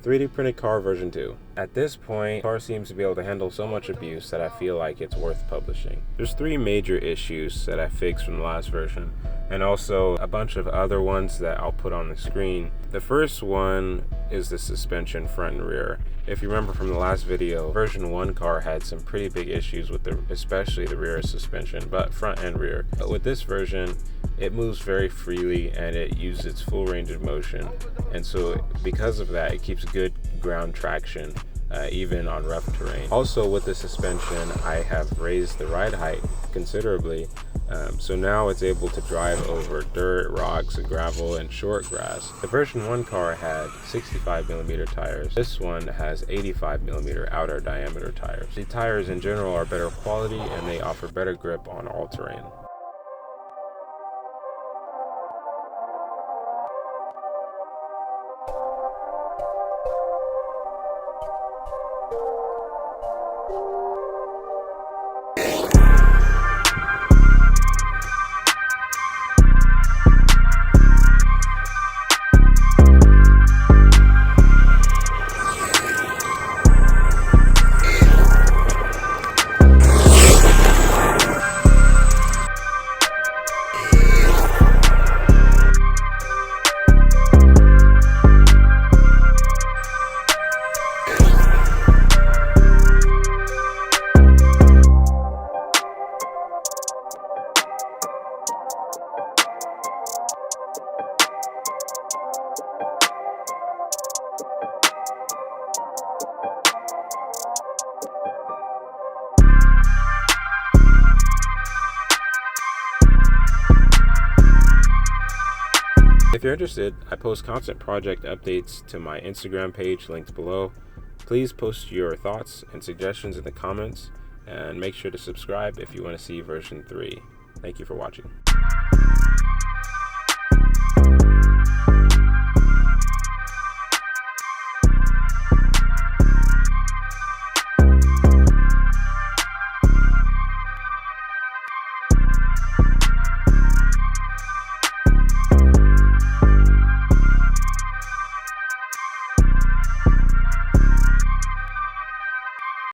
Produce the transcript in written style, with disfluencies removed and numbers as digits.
3D printed car version 2. At this point, the car seems to be able to handle so much abuse that I feel like it's worth publishing. There's 3 major issues that I fixed from the last version, and also a bunch of other ones that I'll put on the screen. The first one is the suspension front and rear. If you remember from the last video, version 1 car had some pretty big issues with especially the rear suspension, but front and rear. But with this version, it moves very freely and it uses its full range of motion, and so because of that, it keeps good ground traction even on rough terrain. Also, with the suspension, I have raised the ride height considerably, so now it's able to drive over dirt, rocks, gravel, and short grass. The version 1 car had 65mm tires. This one has 85mm outer diameter tires. The tires in general are better quality and they offer better grip on all terrain. If you're interested, I post constant project updates to my Instagram page linked below. Please post your thoughts and suggestions in the comments, and make sure to subscribe if you want to see version 3. Thank you for watching.